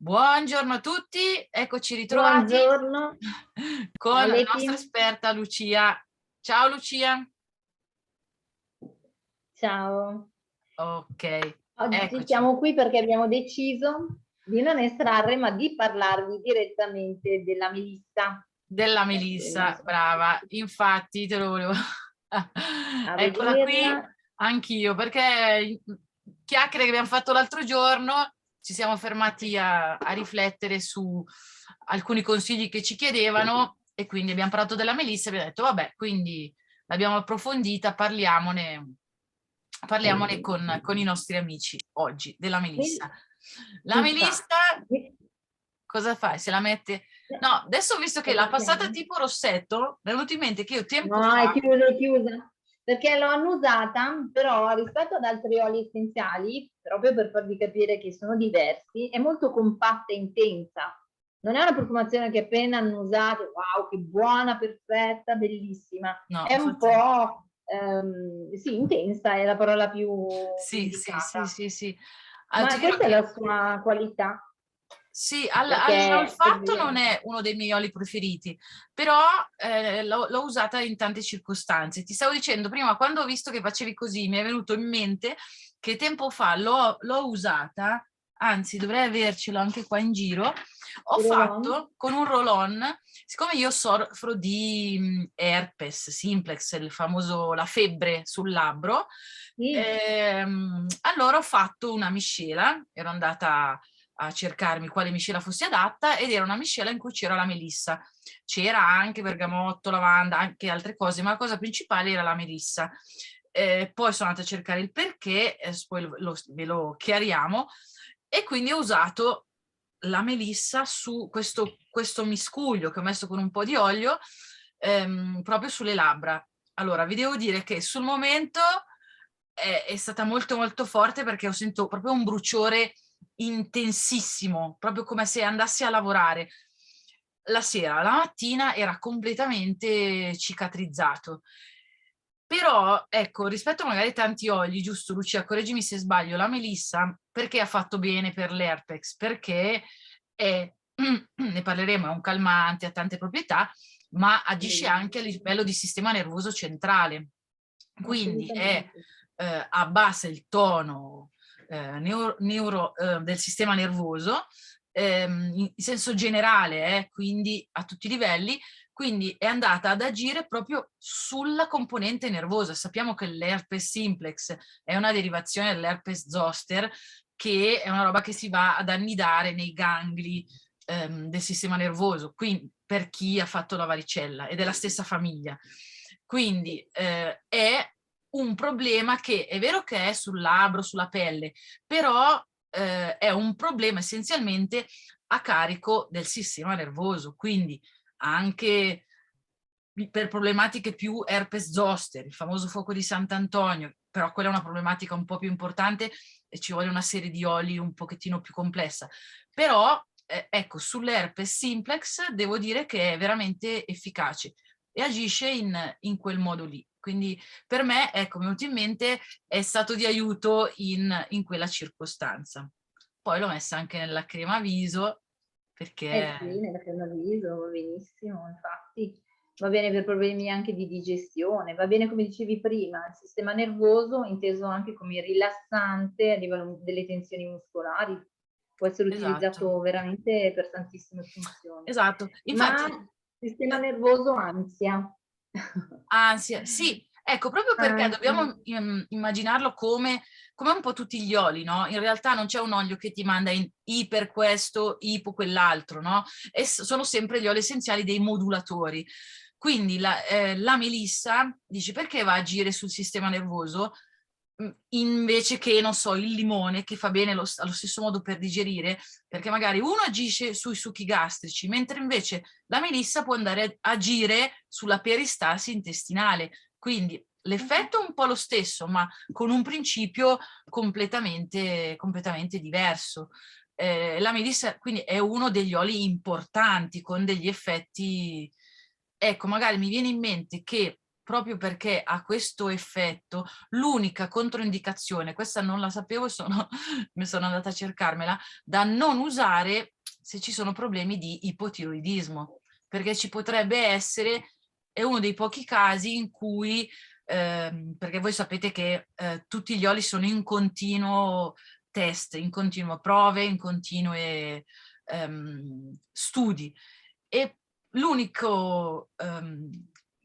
Buongiorno a tutti, eccoci ritrovati Buongiorno, con ciao la nostra Leti, esperta Lucia. Ciao Lucia. ciao. Ok, Oggi eccoci. siamo qui perché abbiamo deciso di non estrarre, ma di parlarvi direttamente della Melissa. Della Non Melissa, so brava. Infatti te lo volevo a eccola qui, vederla. anch'io, perché chiacchiere che abbiamo fatto l'altro giorno ci siamo fermati a riflettere su alcuni consigli che ci chiedevano e quindi abbiamo parlato della Melissa e abbiamo detto, vabbè, quindi l'abbiamo approfondita, parliamone con i nostri amici oggi della Melissa. La Melissa, Infatti, cosa fai? Se la mette... No, adesso ho visto che l'ha perché? passata tipo rossetto, mi è venuto in mente che io tempo No, fa... è chiusa. Perché l'ho annusata, però rispetto ad altri oli essenziali, proprio per farvi capire che sono diversi, è molto compatta e intensa. Non è una profumazione che appena annusate, wow, che buona, perfetta, bellissima. No, È un infatti... po', sì, intensa è la parola più Sì, sì, sì, indicata. sì, sì. Ti Ma dirò questa è che la sua qualità, sì, perché è all'olfatto non vero. è uno dei miei oli preferiti, però l'ho usata in tante circostanze. Ti stavo dicendo prima, quando ho visto che facevi così, mi è venuto in mente che tempo fa l'ho usata, anzi dovrei avercelo anche qua in giro, ho Roll-on? fatto con un roll-on, siccome io soffro di herpes simplex, il famoso, la febbre sul labbro, Sì, allora ho fatto una miscela, ero andata a cercarmi quale miscela fosse adatta ed era una miscela in cui c'era la melissa. C'era anche bergamotto, lavanda, anche altre cose, ma la cosa principale era la melissa. Poi sono andata a cercare il perché, poi ve lo chiariamo, e quindi ho usato la melissa su questo miscuglio che ho messo con un po' di olio proprio sulle labbra. Allora, vi devo dire che sul momento è stata molto molto forte perché ho sentito proprio un bruciore intensissimo, proprio come se andassi a lavorare. La sera, la mattina era completamente cicatrizzato. Però, ecco, rispetto a magari tanti oli, giusto Lucia, correggimi se sbaglio, la melissa perché ha fatto bene per l'herpes? Perché è, ne parleremo, è un calmante, ha tante proprietà, ma agisce anche a livello di sistema nervoso centrale. Quindi assolutamente. abbassa il tono del sistema nervoso in senso generale, quindi a tutti i livelli, quindi è andata ad agire proprio sulla componente nervosa. Sappiamo che l'herpes simplex è una derivazione dell'herpes zoster, che è una roba che si va ad annidare nei gangli del sistema nervoso, quindi per chi ha fatto la varicella, ed è la stessa famiglia. Quindi è un problema che è vero che è sul labbro, sulla pelle, però è un problema essenzialmente a carico del sistema nervoso, quindi anche per problematiche più herpes zoster, il famoso fuoco di Sant'Antonio, però quella è una problematica un po' più importante e ci vuole una serie di oli un pochettino più complessa. Però, ecco, sull'herpes simplex devo dire che è veramente efficace e agisce in quel modo lì. Quindi per me, ecco, mi è venuto in mente, è stato di aiuto in quella circostanza. Poi l'ho messa anche nella crema viso Eh sì, perché... nella crema viso va benissimo, infatti va bene per problemi anche di digestione, va bene come dicevi prima, il sistema nervoso inteso anche come rilassante a livello delle tensioni muscolari, può essere Esatto, utilizzato veramente per tantissime funzioni. esatto. Ma Infatti, sistema eh, nervoso, ansia. ansia, sì, ecco, proprio perché Ansia. dobbiamo immaginarlo come un po' tutti gli oli, no? In realtà non c'è un olio che ti manda in iper questo, ipo quell'altro, no? E sono sempre gli oli essenziali dei modulatori. Quindi la melissa, dici, perché va a agire sul sistema nervoso? Invece che, non so, il limone che fa bene allo stesso modo per digerire, perché magari uno agisce sui succhi gastrici, mentre invece la melissa può andare a agire sulla peristalsi intestinale. Quindi l'effetto è un po' lo stesso, ma con un principio completamente diverso. La melissa quindi è uno degli oli importanti con degli effetti. Ecco, magari mi viene in mente che proprio perché ha questo effetto. L'unica controindicazione, questa non la sapevo, mi sono andata a cercarmela, da non usare se ci sono problemi di ipotiroidismo, perché ci potrebbe essere, è uno dei pochi casi in cui, perché voi sapete che tutti gli oli sono in continuo test, in continuo prove, in continue studi, e l'unico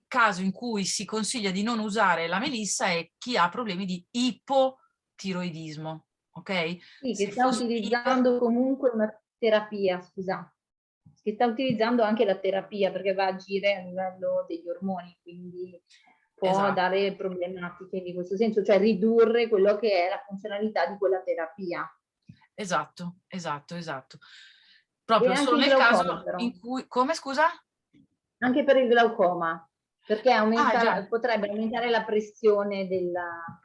caso in cui si consiglia di non usare la melissa è chi ha problemi di ipotiroidismo, ok? Sì, che Se sta fosse utilizzando comunque una terapia, scusa, che sta utilizzando anche la terapia perché va a agire a livello degli ormoni, quindi può esatto, dare problematiche di questo senso, cioè ridurre quello che è la funzionalità di quella terapia. esatto, esatto, esatto. E Proprio anche solo il nel caso glaucoma però, in cui, come scusa? anche per il glaucoma, perché Ah, già. potrebbe aumentare la pressione a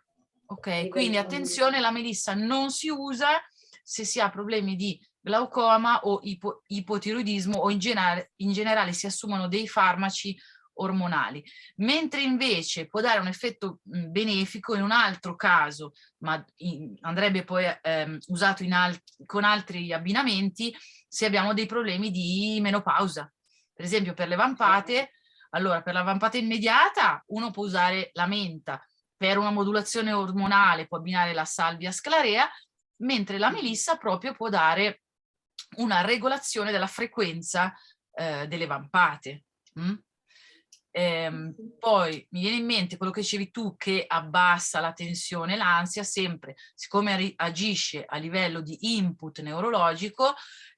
Ok, quindi livello attenzione, la melissa non si usa se si ha problemi di glaucoma o ipotiroidismo, o in generale si assumono dei farmaci ormonali, mentre invece può dare un effetto benefico in un altro caso, ma andrebbe poi usato con altri abbinamenti se abbiamo dei problemi di menopausa. Per esempio per le vampate, allora per la vampata immediata uno può usare la menta, per una modulazione ormonale può abbinare la salvia sclarea, mentre la melissa proprio può dare una regolazione della frequenza delle vampate. Mm? Poi mi viene in mente quello che dicevi tu, che abbassa la tensione e l'ansia, sempre, siccome agisce a livello di input neurologico,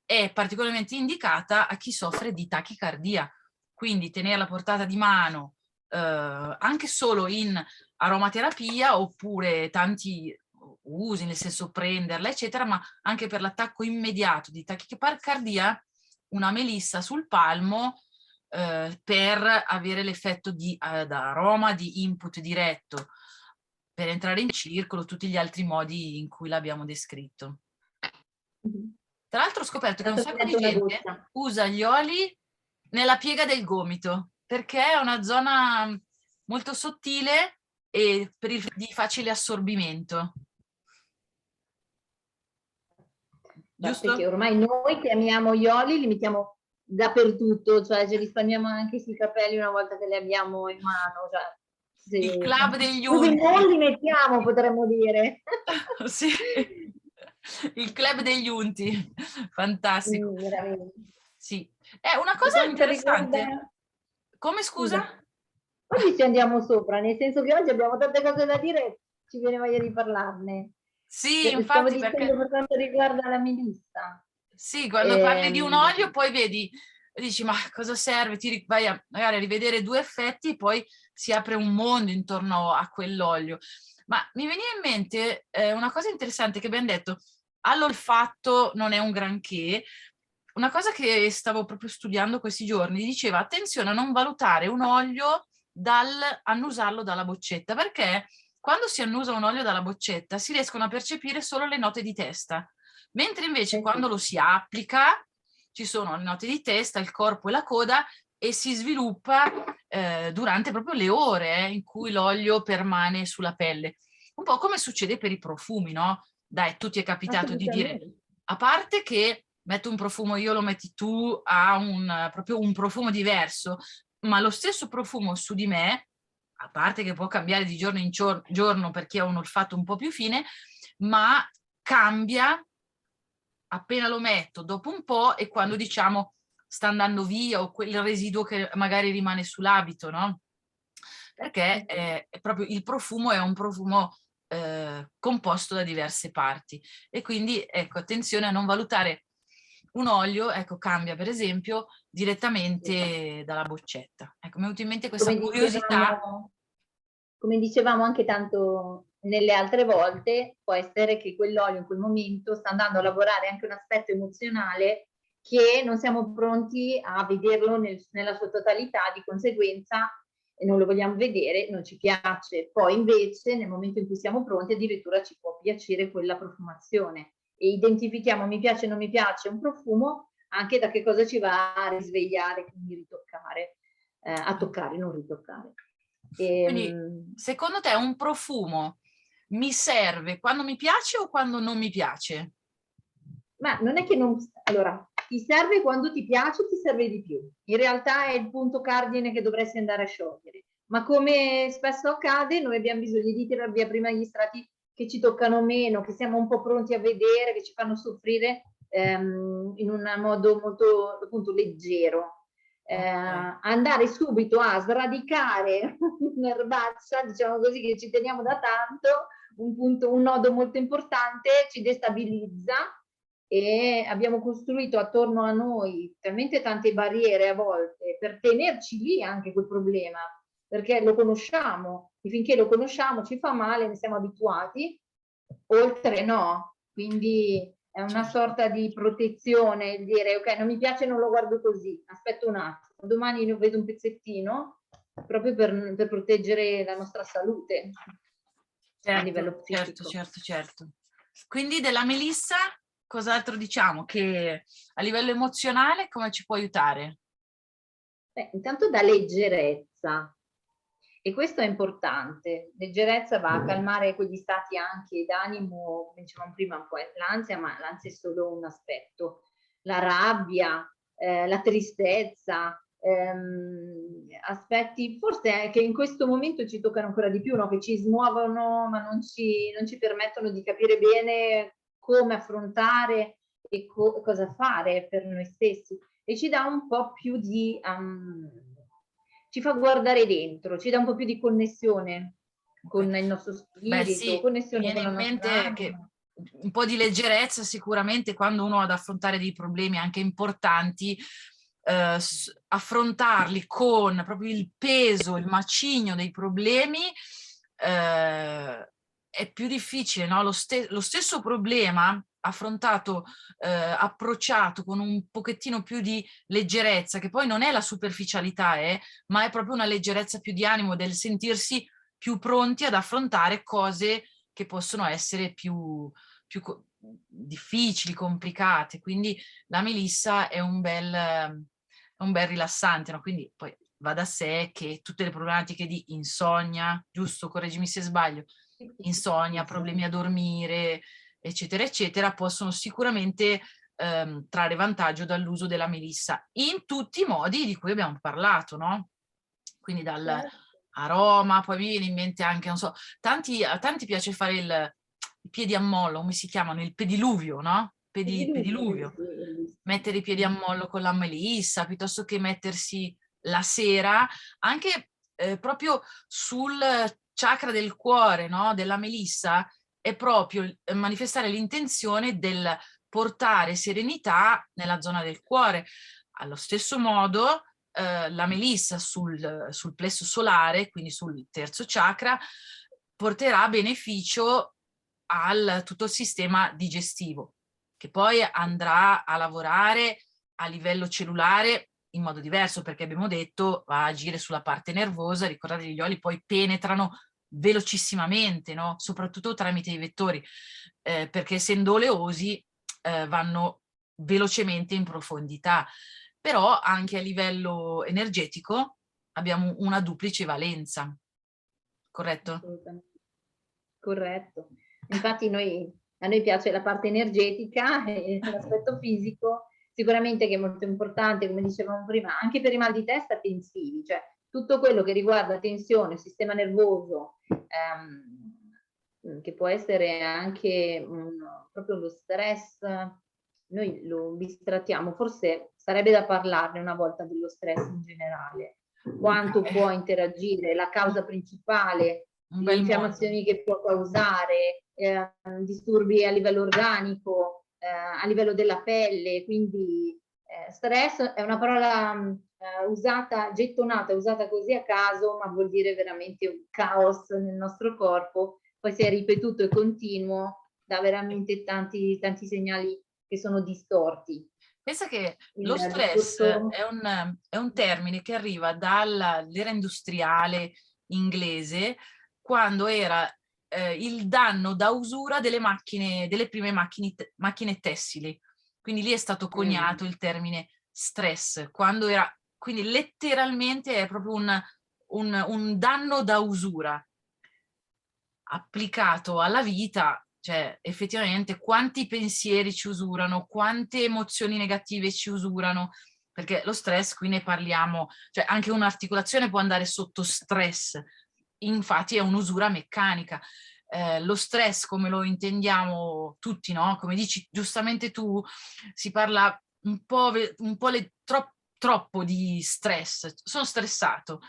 è particolarmente indicata a chi soffre di tachicardia. Quindi tenere a portata di mano, anche solo in aromaterapia, oppure tanti usi, nel senso prenderla, eccetera, ma anche per l'attacco immediato di tachicardia, una melissa sul palmo per avere l'effetto da aroma, di input diretto, per entrare in circolo, tutti gli altri modi in cui l'abbiamo descritto. Tra l'altro ho scoperto che un Tanto sacco di prendo una gente goccia. usa gli oli nella piega del gomito, perché è una zona molto sottile e di facile assorbimento. Basta che Giusto? ormai noi chiamiamo gli oli, li mettiamo dappertutto, cioè ce li spalmiamo anche sui capelli una volta che li abbiamo in mano, cioè, Il club degli dove non unti. li mettiamo, potremmo dire. Sì, il club degli unti, fantastico. Veramente. Sì, è una Per cosa quanto interessante. riguarda, Come scusa? scusa, oggi ci andiamo sopra, nel senso che oggi abbiamo tante cose da dire, ci viene voglia di parlarne. Sì, Stavo infatti, dicendo perché per quanto riguarda la melissa. sì, quando parli di un Ehm, olio poi vedi, dici, ma cosa serve? Vai a magari a rivedere due effetti e poi si apre un mondo intorno a quell'olio. Ma mi veniva in mente una cosa interessante che abbiamo detto, all'olfatto non è un granché. Una cosa che stavo proprio studiando questi giorni diceva attenzione a non valutare un olio dal annusarlo dalla boccetta, perché quando si annusa un olio dalla boccetta si riescono a percepire solo le note di testa, mentre invece quando sì. lo si applica ci sono le note di testa, il corpo e la coda, e si sviluppa durante proprio le ore in cui l'olio permane sulla pelle. Un po' come succede per i profumi, no? Dai, tu ti è capitato di dire, Assolutamente. a parte che metto un profumo io, lo metti tu, ha proprio un profumo diverso, ma lo stesso profumo su di me, a parte che può cambiare di giorno in giorno perché ho un olfatto un po' più fine, ma cambia appena lo metto, dopo un po', e quando diciamo sta andando via, o quel residuo che magari rimane sull'abito, no? Perché è proprio il profumo è un profumo composto da diverse parti, e quindi ecco, attenzione a non valutare un olio, ecco, cambia per esempio direttamente dalla boccetta. Ecco, mi è venuta in mente questa Come curiosità. dicevamo, come dicevamo anche tanto nelle altre volte, può essere che quell'olio in quel momento sta andando a lavorare anche un aspetto emozionale che non siamo pronti a vederlo nella sua totalità, di conseguenza e non lo vogliamo vedere, non ci piace. Poi invece nel momento in cui siamo pronti addirittura ci può piacere quella profumazione e identifichiamo mi piace o non mi piace un profumo anche da che cosa ci va a risvegliare, quindi ritoccare, a toccare, non ritoccare. Quindi, secondo te un profumo mi serve quando mi piace o quando non mi piace? Ma non è che non... Allora, ti serve quando ti piace, ti serve di più. In realtà è il punto cardine che dovresti andare a sciogliere. Ma come spesso accade, noi abbiamo bisogno di tirare via prima gli strati che ci toccano meno, che siamo un po' pronti a vedere, che ci fanno soffrire in un modo molto appunto leggero. Okay. Andare subito a sradicare un'erbaccia, diciamo così, che ci teniamo da tanto, un nodo molto importante, ci destabilizza e abbiamo costruito attorno a noi talmente tante barriere a volte per tenerci lì anche quel problema, perché lo conosciamo e finché lo conosciamo ci fa male, ne siamo abituati, oltre no. Quindi è una Certo. sorta di protezione, il dire ok, non mi piace, non lo guardo così, aspetto un attimo, domani ne vedo un pezzettino, proprio per proteggere la nostra salute a Certo, livello certo, psichico. certo, certo. Quindi della melissa cos'altro diciamo? Che a livello emozionale come ci può aiutare? Beh, intanto dà leggerezza e questo è importante. Leggerezza va a calmare quegli stati anche d'animo, come dicevamo prima, un po' l'ansia, ma l'ansia è solo un aspetto. La rabbia, la tristezza, aspetti forse che in questo momento ci toccano ancora di più, no? Che ci smuovono ma non ci permettono di capire bene come affrontare e cosa fare per noi stessi e ci dà un po' più di ci fa guardare dentro, ci dà un po' più di connessione Okay. con il nostro Beh spirito, sì, mi connessione viene con la in nostra mente che anima. un po' di leggerezza sicuramente quando uno ha ad affrontare dei problemi anche importanti, affrontarli con proprio il peso, il macigno dei problemi, è più difficile, no, lo stesso problema affrontato, approcciato con un pochettino più di leggerezza, che poi non è la superficialità, ma è proprio una leggerezza più di animo, del sentirsi più pronti ad affrontare cose che possono essere più difficili, complicate. Quindi la melissa è un bel rilassante, no? Quindi poi va da sé che tutte le problematiche di insonnia, giusto, correggimi se sbaglio, Sì, sì, sì, insonnia, sì, problemi a sì. dormire, eccetera, eccetera, possono sicuramente trarre vantaggio dall'uso della melissa in tutti i modi di cui abbiamo parlato, no? Quindi dal Certo. aroma, poi mi viene in mente anche, non so, a tanti piace fare i piedi a mollo, come si chiamano? Il pediluvio, no? Il diluvio, Pediluvio. sì, bellissimo. Mettere i piedi a mollo con la melissa, piuttosto che mettersi la sera, anche proprio sul chakra del cuore, no? Della melissa, è proprio manifestare l'intenzione del portare serenità nella zona del cuore. Allo stesso modo, la melissa sul plesso solare, quindi sul terzo chakra, porterà beneficio al tutto il sistema digestivo, che poi andrà a lavorare a livello cellulare in modo diverso, perché abbiamo detto va a agire sulla parte nervosa, ricordate gli oli poi penetrano velocissimamente, no? Soprattutto tramite i vettori, perché essendo oleosi vanno velocemente in profondità, però anche a livello energetico abbiamo una duplice valenza, corretto? Assolutamente. Corretto. Infatti a noi piace la parte energetica e l'aspetto fisico, sicuramente che è molto importante, come dicevamo prima, anche per i mal di testa tensivi, cioè tutto quello che riguarda tensione, sistema nervoso, che può essere anche proprio lo stress, noi lo bistrattiamo, forse sarebbe da parlarne una volta dello stress in generale, quanto può interagire, la causa principale, Un le bel mondo. infiammazioni che può causare, disturbi a livello organico, a livello della pelle, quindi stress è una parola usata, gettonata, usata così a caso, ma vuol dire veramente un caos nel nostro corpo. Poi se è ripetuto e continuo, dà veramente tanti segnali che sono distorti. Pensa che Il lo stress discorso è un termine che arriva dall'era industriale inglese, quando era il danno da usura delle prime macchine tessili. Quindi lì è stato coniato il termine stress, quando era, quindi letteralmente è proprio un danno da usura applicato alla vita, cioè effettivamente quanti pensieri ci usurano, quante emozioni negative ci usurano, perché lo stress, qui ne parliamo, cioè anche un'articolazione può andare sotto stress, infatti è un'usura meccanica. Lo stress come lo intendiamo tutti, no? Come dici giustamente tu, si parla un po' troppo di stress, sono stressato.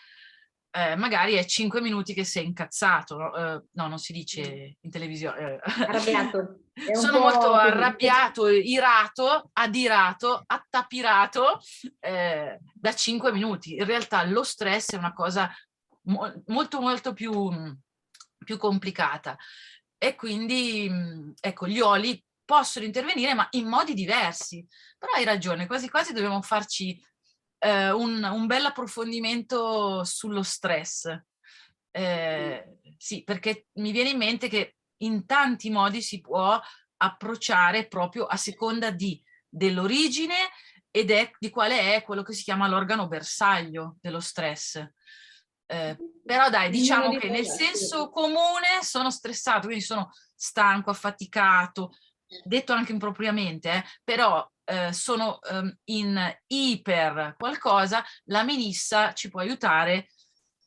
Magari è 5 minuti che sei incazzato, no? No, non si dice in televisione. Arrabbiato. È un Sono molto po' così. arrabbiato, irato, adirato, attapirato da 5 minuti. In realtà lo stress è una cosa molto molto più complicata e quindi ecco, gli oli possono intervenire ma in modi diversi. Però hai ragione, quasi quasi dobbiamo farci un bel approfondimento sullo stress. Sì, perché mi viene in mente che in tanti modi si può approcciare proprio a seconda dell'origine ed è di quale è quello che si chiama l'organo bersaglio dello stress. Però dai, Ognuno diciamo di che noi nel ha il senso suo. comune sono stressato, quindi sono stanco, affaticato, detto anche impropriamente, però sono in iper qualcosa, la melissa ci può aiutare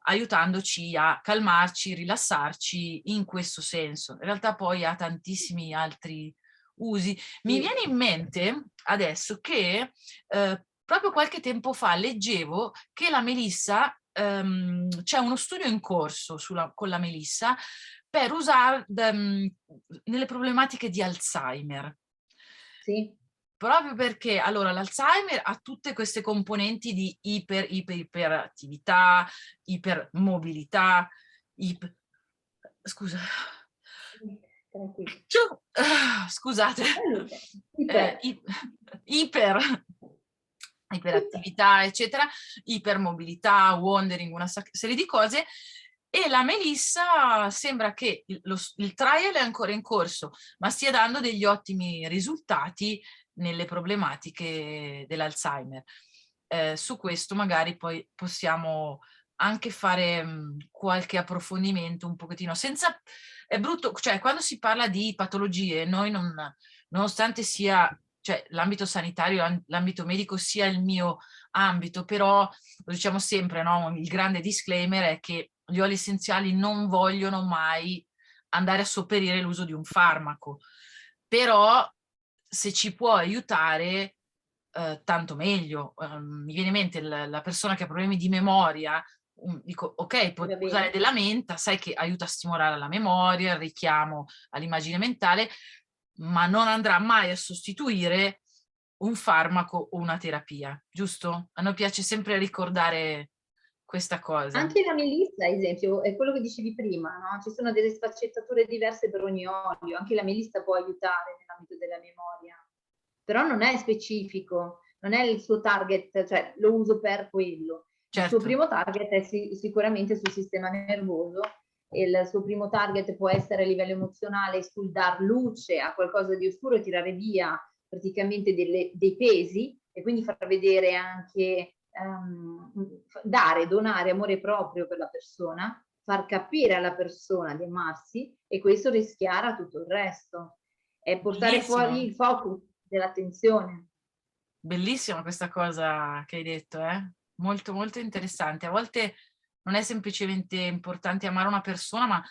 aiutandoci a calmarci, rilassarci in questo senso. In realtà poi ha tantissimi altri usi. Mi Sì. viene in mente adesso che proprio qualche tempo fa leggevo che la melissa, c'è uno studio in corso con la melissa per usare nelle problematiche di Alzheimer. Sì. Proprio perché allora l'Alzheimer ha tutte queste componenti di iperattività, ipermobilità, scusa, Tranquillo. scusate, Salute. eh, Iper. i- iper iperattività, eccetera, ipermobilità, wandering, una serie di cose. E la melissa sembra che il trial è ancora in corso, ma stia dando degli ottimi risultati nelle problematiche dell'Alzheimer. Su questo magari poi possiamo anche fare qualche approfondimento un pochettino, senza, è brutto, cioè quando si parla di patologie, noi non, nonostante sia, cioè l'ambito sanitario, l'ambito medico sia il mio ambito, però lo diciamo sempre, no? Il grande disclaimer è che gli oli essenziali non vogliono mai andare a sopperire l'uso di un farmaco, però se ci può aiutare, tanto meglio. Mi viene in mente la persona che ha problemi di memoria, dico, ok, puoi Va usare bene. della menta, sai che aiuta a stimolare la memoria, il richiamo all'immagine mentale, ma non andrà mai a sostituire un farmaco o una terapia, giusto? A noi piace sempre ricordare questa cosa. Anche la melissa, ad esempio, è quello che dicevi prima, no? Ci sono delle sfaccettature diverse per ogni olio, anche la melissa può aiutare nell'ambito della memoria, però non è specifico, non è il suo target, cioè lo uso per quello. Il suo Certo, primo target è sicuramente sul sistema nervoso, e il suo primo target può essere a livello emozionale sul dar luce a qualcosa di oscuro e tirare via praticamente dei pesi e quindi far vedere anche donare amore proprio per la persona, far capire alla persona di amarsi e questo rischiara tutto il resto. È portare fuori bellissimo. il focus dell'attenzione. Bellissima questa cosa che hai detto, eh? Molto, molto interessante. A volte non è semplicemente importante amare una persona, ma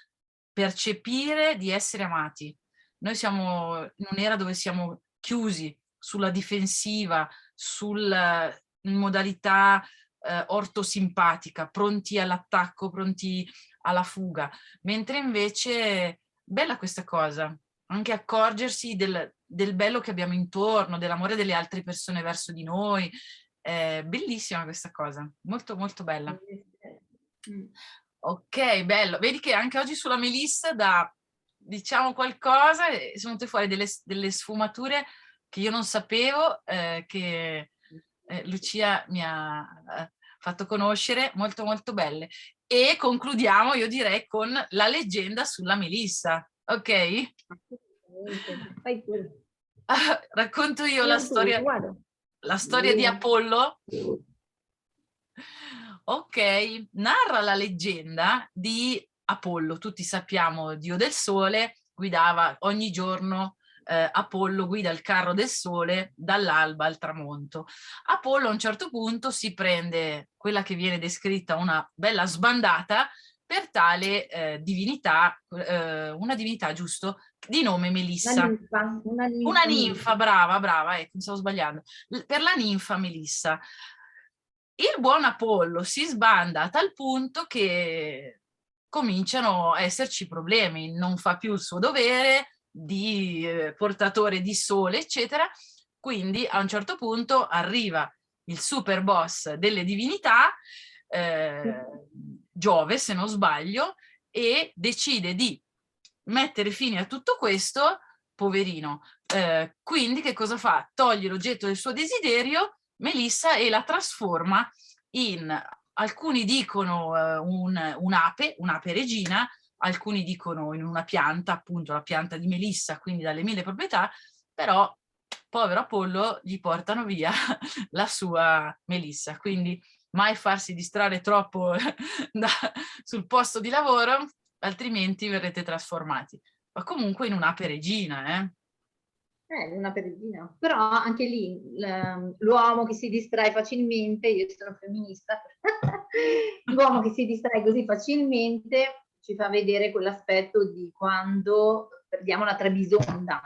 percepire di essere amati. Noi siamo in un'era dove siamo chiusi sulla difensiva, in modalità ortosimpatica, pronti all'attacco, pronti alla fuga, mentre invece bella questa cosa, anche accorgersi del bello che abbiamo intorno, dell'amore delle altre persone verso di noi. È bellissima questa cosa, molto molto bella. Mm. Ok, bello. Vedi che anche oggi sulla mia lista da, diciamo qualcosa, sono venute fuori delle sfumature che io non sapevo, che Lucia mi ha fatto conoscere, molto molto belle. E concludiamo, io direi, con la leggenda sulla Melissa, ok? Assolutamente. Fai pure. Racconto io Io tu, guarda. la storia di Apollo. Ok, narra la leggenda di Apollo. Tutti sappiamo, dio del sole, guidava ogni giorno, Apollo guida il carro del sole dall'alba al tramonto. Apollo a un certo punto si prende quella che viene descritta una bella sbandata per tale divinità, una divinità, giusto, di nome Melissa. Una Una ninfa, ninfa, brava, brava, ecco, mi stavo sbagliando. Per la ninfa Melissa. Il buon Apollo si sbanda a tal punto che cominciano a esserci problemi, non fa più il suo dovere di portatore di sole, eccetera. Quindi a un certo punto arriva il super boss delle divinità, eh, Giove, se non sbaglio, e decide di mettere fine a tutto questo, poverino. Quindi che cosa fa? Toglie l'oggetto del suo desiderio, Melissa, e la trasforma in, alcuni dicono un'ape regina, alcuni dicono in una pianta, appunto la pianta di Melissa, quindi dalle 1000 proprietà, però povero Apollo gli portano via la sua Melissa, quindi mai farsi distrarre troppo sul posto di lavoro, altrimenti verrete trasformati. Ma comunque in un'ape regina, eh? una peregrina. Però anche lì l'uomo che si distrae facilmente, io sono femminista, l'uomo che si distrae così facilmente ci fa vedere quell'aspetto di quando perdiamo la trebisonda,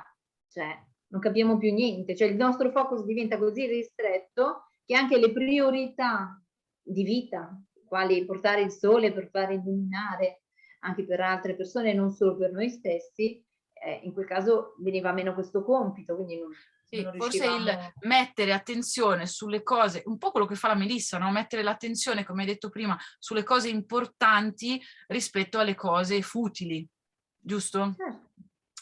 cioè non capiamo più niente, cioè il nostro focus diventa così ristretto che anche le priorità di vita, quali portare il sole per far illuminare anche per altre persone, non solo per noi stessi, in quel caso veniva meno questo compito, quindi non Forse il riuscivamo. mettere attenzione sulle cose, un po' quello che fa la Melissa, no? Mettere l'attenzione, come hai detto prima, sulle cose importanti rispetto alle cose futili, giusto? Certo.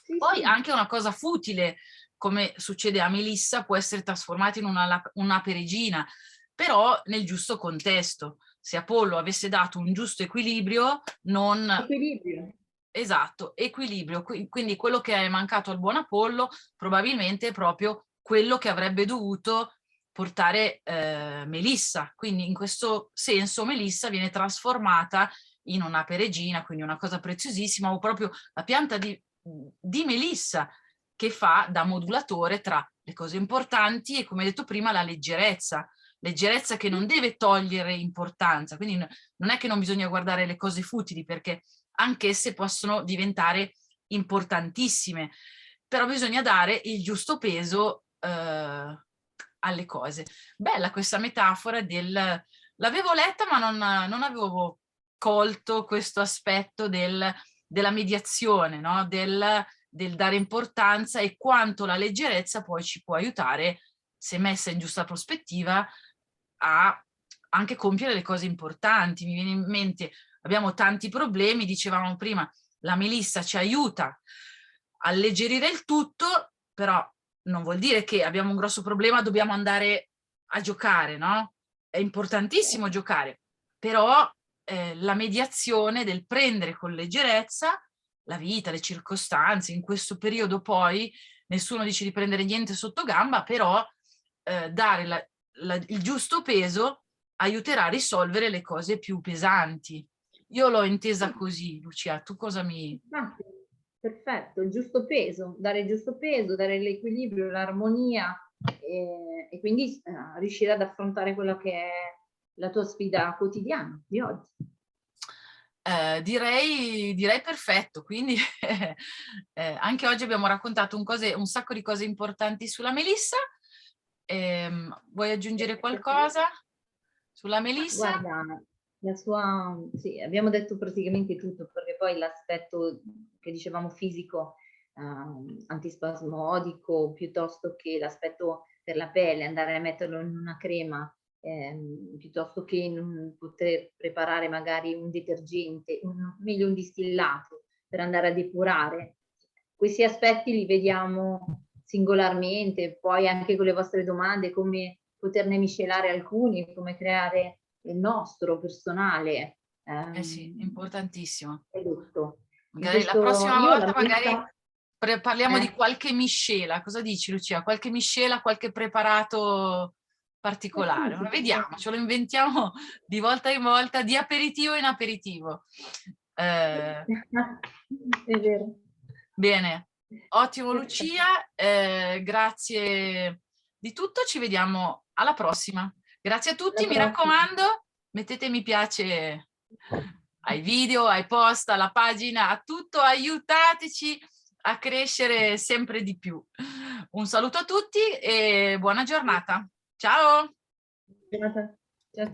Sì, Poi sì. anche una cosa futile, come succede a Melissa, può essere trasformata in un'ape regina, però nel giusto contesto. Se Apollo avesse dato un giusto equilibrio, non... Equilibrio. Esatto, equilibrio. Quindi quello che è mancato al buon Apollo probabilmente è proprio quello che avrebbe dovuto portare Melissa. Quindi in questo senso Melissa viene trasformata in un'ape regina, quindi una cosa preziosissima, o proprio la pianta di Melissa che fa da modulatore tra le cose importanti e, come detto prima, la leggerezza. Leggerezza che non deve togliere importanza. Quindi non è che non bisogna guardare le cose futili, perché anch'esse possono diventare importantissime, però bisogna dare il giusto peso alle cose. Bella questa metafora del... L'avevo letta ma non avevo colto questo aspetto della mediazione, no? Del dare importanza e quanto la leggerezza poi ci può aiutare, se messa in giusta prospettiva, a anche compiere le cose importanti. Mi viene in mente, abbiamo tanti problemi, dicevamo prima, la Melissa ci aiuta a alleggerire il tutto, però non vuol dire che abbiamo un grosso problema, dobbiamo andare a giocare, no? È importantissimo giocare, però la mediazione del prendere con leggerezza la vita, le circostanze, in questo periodo poi nessuno dice di prendere niente sotto gamba, però dare il giusto peso aiuterà a risolvere le cose più pesanti. Io l'ho intesa così, Lucia, tu cosa mi... Infatti, perfetto, il giusto peso, dare l'equilibrio, l'armonia e quindi riuscire ad affrontare quella che è la tua sfida quotidiana di oggi. Direi perfetto, quindi anche oggi abbiamo raccontato un sacco di cose importanti sulla Melissa. Vuoi aggiungere qualcosa sulla Melissa? Guarda, sì, abbiamo detto praticamente tutto, perché poi l'aspetto che dicevamo fisico, antispasmodico, piuttosto che l'aspetto per la pelle, andare a metterlo in una crema, piuttosto che non poter preparare magari un detergente, meglio un distillato per andare a depurare. Questi aspetti li vediamo singolarmente, poi anche con le vostre domande, come poterne miscelare alcuni, come creare il nostro personale Sì, importantissimo. prodotto. In Magari la questo, prossima io la volta magari mia, parliamo di qualche miscela. Cosa dici, Lucia? Qualche miscela, qualche preparato particolare. Ma vediamo, ce lo inventiamo di volta in volta, di aperitivo in aperitivo. È vero. Bene, ottimo Lucia, grazie di tutto, ci vediamo alla prossima. Grazie a tutti, mi raccomando, mettete mi piace ai video, ai post, alla pagina, a tutto, aiutateci a crescere sempre di più. Un saluto a tutti e buona giornata. Ciao! Ciao ciao.